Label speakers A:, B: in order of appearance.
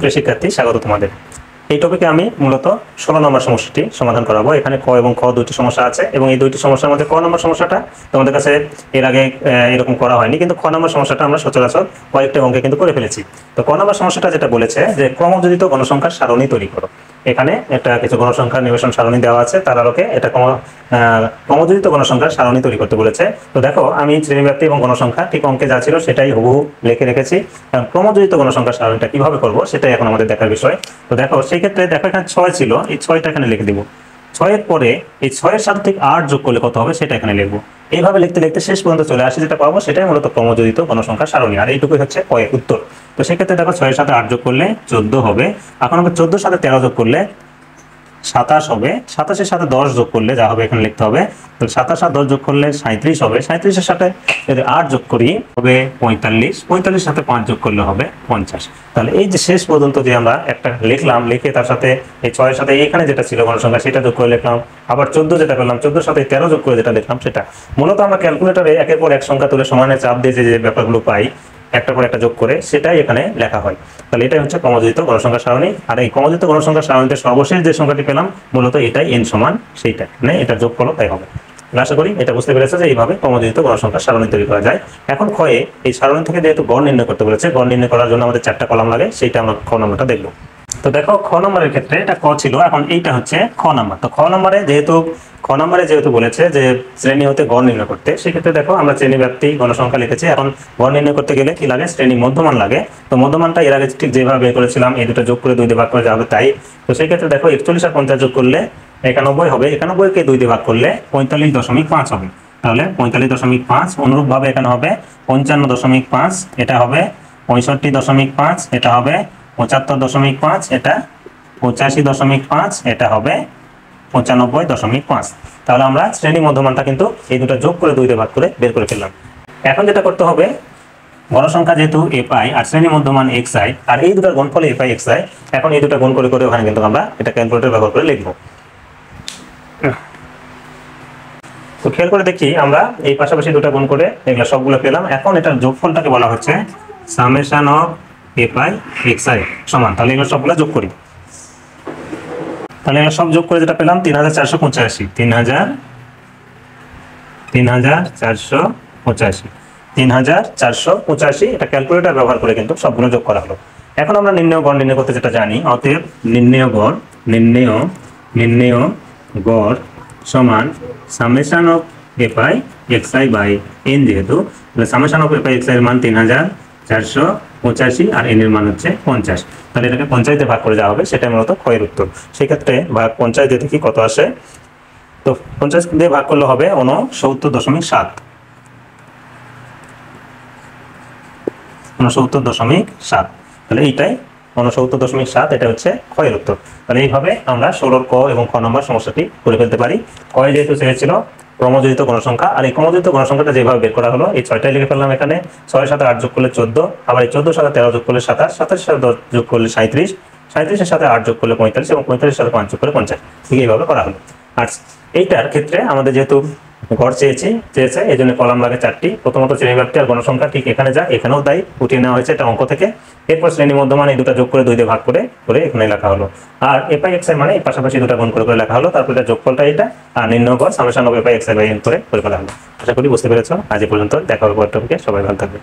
A: সুপ্রিয় শিক্ষার্থী, স্বাগত তোমাদের। এই টপিকে আমি মূলত 16 নম্বর সমস্যাটি সমাধান করাবো। এখানে ক এবং খ দুটি সমস্যা আছে এবং এই দুইটি সমস্যার মধ্যে ক নম্বর সমস্যাটা তোমাদের কাছে এর আগে এরকম করা হয়নি, কিন্তু খ নম্বর সমস্যাটা আমরা সচরাচর কয়েকটা অঙ্কে কিন্তু করে ফেলেছি। তো ক নম্বর সমস্যাটা যেটা বলেছে যে ক্রমযোজিত গণসংখ্যার সারণী তৈরি করো। এখানে একটা কিছু গণসংখ্যার নিবেশন সারণী দেওয়া আছে, তার আলোকে এটা ক্রমযোজিত গণসংখ্যার সারণী তৈরি করতে বলেছে। তো দেখো, আমি শ্রেণীব্যাপ্তি এবং গণসংখ্যা ঠিক অঙ্কে যা ছিল সেটাই হুবহু লিখে রেখেছি। ক্রমযোজিত গণসংখ্যার সারণীটা কিভাবে করবো সেটাই এখন আমাদের দেখার বিষয়। তো দেখো, সেই ক্ষেত্রে দেখো এখানে 6 ছিল, এই 6টা এখানে লিখে দিব। 6-এর পরে এই 6-এর সাথে ঠিক 8 যোগ করলে কত হবে সেটা এখানে লিখবো। এইভাবে লিখতে লিখতে শেষ পর্যন্ত চলে আসে, যেটা পাবো সেটাই মূলত ক্রমযোজিত গণসংখ্যার সারণী। আর এইটুকুই হচ্ছে কয়ের উত্তর। তো সেক্ষেত্রে দেখো, 6-এর সাথে 8 যোগ করলে 14 হবে। এখন আমরা 14-এর সাথে 13 যোগ করলে 27 হবে। 27-এর সাথে 10 যোগ করলে যা হবে এখানে লিখতে হবে। তো 27 আর 10 যোগ করলে 37 হবে। 37-এর সাথে যদি 8 যোগ করি হবে 45। 45-এর সাথে 5 যোগ করলে হবে 50। তাহলে এই যে শেষ পর্যন্ত যে আমরা একটা লিখলাম, লিখে তার সাথে এই 6-এর সাথে এখানে যেটা ছিল গণসংখ্যা সেটা যোগ করে লিখলাম, আবার 14 যেটা পেলাম 14-এর সাথে 13 যোগ করে যেটা লিখলাম সেটা। মূলত আমরা ক্যালকুলেটরে একের পর এক সংখ্যা তুলে সমানের চাপ দিয়ে যে ব্যাপারগুলো পাই, একটার পর একটা যোগ করে, সেটাই এখানে লেখা হয়। তাহলে এটাই হচ্ছে ক্রমযোজিত গণসংখ্যার সারণী। আর এই ক্রমযোজিত গণসংখ্যার সারণীতে সর্বশেষ যে সংখ্যাটি পেলাম মূলত এটাই n সমান সেইটা, মানে এটা যোগ করো তাই হবে। আশা করি এটা বুঝতে পেরেছে যে এইভাবে ক্রমযোজিত গণসংখ্যার সারণী তৈরি করা যায়। এখন ক্ষয়ে এই সারণী থেকে যেহেতু গড় নির্ণয় করতে বলেছে, গড় নির্ণয় করার জন্য আমাদের 4টা কলাম লাগে, সেইটা আমরা খ নম্বরটা দেখবো। তো দেখো, খ নম্বরের ক্ষেত্রে এটা ক ছিল, এখন এইটা হচ্ছে খ নম্বর। তো খ নম্বরে যেহেতু বলেছে যে শ্রেণী হতে গড় নির্ণয় করতে, সেক্ষেত্রে দেখো আমরা শ্রেণী ব্যাপ্তি গণসংখ্যা লিখেছি। এখন গড় নির্ণয় করতে গেলে কি লাগে? শ্রেণী মধ্যমান লাগে। তো মধ্যমানটা এর আগে ঠিক যেভাবে বের করেছিলাম, এই দুটো যোগ করে 2 দিয়ে ভাগ করে যাবে তাই। তো সেই ক্ষেত্রে দেখো 41 আর 50 যোগ করলে 91 হবে। 91-কে 2 দিয়ে ভাগ করলে 45.5 হবে। তাহলে 45.5। অনুরূপভাবে এখানে হবে 55.5, এটা হবে 65.5, এটা হবে 75.5, এটা 85.5, এটা হবে 95.5। তাহলে আমরা শ্রেণী মধ্যমানটা কিন্তু এই দুটো যোগ করে 2 দিয়ে ভাগ করে বের করে ফেললাম। এখন যেটা করতে হবে, গণসংখ্যা যেহেতু fi আর শ্রেণী মধ্যমান xi, আর এই দুটোর গুণফল fi xi, এখন এই দুটো গুণ করে করে ওখানে কিন্তু আমরা এটা ক্যালকুলেটর ব্যবহার করে লিখব। তো খেয়াল করে দেখি, আমরা এই পাশাপাশি দুটো গুণ করে এগুলো সবগুলো পেলাম। এখন এটার যোগফলটাকে বলা হচ্ছে সামেশন অফ fi xi সমান। তাহলে এগুলো সবগুলো যোগ করি। তাহলে এগুলো সব যোগ করে যেটা পেলাম 3485। 3485 এটা ক্যালকুলেটর ব্যবহার করে কিন্তু সবগুলো যোগ করা হলো। এখন আমরা নির্ণয় গড় নির্ণয় করতে যেটা জানি, অতএব নির্ণয় গড় সমান summation of fi xi by n। যেহেতু সামেশন অফ fi xi এর মান 3485 আর n এর মান হচ্ছে 50। তাহলে এটাকে 50 দিয়ে ভাগ করে যাওয়া হবে, সেটাই মূলত ক্ষয়ের উত্তর। সেক্ষেত্রে ভাগ 50 দিয়ে দেখি কত আসে। তো 50 দিয়ে ভাগ করলে হবে 69.7। 69.7। তাহলে এইটাই 69.7, এটা হচ্ছে ক্ষয়ের উত্তর। তাহলে এইভাবে আমরা 16 ক এবং খ নম্বর সমস্যাটি করে ফেলতে পারি। ক্ষয় যেহেতু চেয়েছিল ক্রমযোজিত গণসংখ্যা, আর এই ক্রমযোজিত গণসংখ্যাটা যেভাবে বের করা হলো, এই 6টাই লিখে ফেললাম এখানে। 6-এর সাথে 8 যোগ করলে 14, আবার এই 14-এর সাথে 13 যোগ করলে 27, 27-এর সাথে 10 যোগ করলে 37, 37-এর সাথে 8 যোগ করলে 45 এবং 45-এর সাথে 5 যোগ করলে 50। ঠিক এইভাবে করা হলো। আর এইটার ক্ষেত্রে আমাদের যেহেতু গড় চেয়েছে, এই জন্য কলাম লাগে 4টি। প্রথমত শ্রেণী ব্যাপ্তি আর গণসংখ্যা ঠিক এখানে যা, এখানেও তাই উঠিয়ে নেওয়া হয়েছে এটা অঙ্ক থেকে। এরপর শ্রেণী মধ্যমান এই দুটো যোগ করে 2 দিয়ে ভাগ করে এখানে লেখা হলো। আর fi xi মানে এই পাশাপাশি দুটো গুণ করে লেখা হলো। তারপর এটা যোগফলটা এটা, আর নির্ণয় গড় summation of fi xi by n করে ফেলা হলো। আশা করি বুঝতে পেরেছো। আজ এই পর্যন্ত, দেখা হবে পরের টপিকে। সবাই ভালো থাকবে।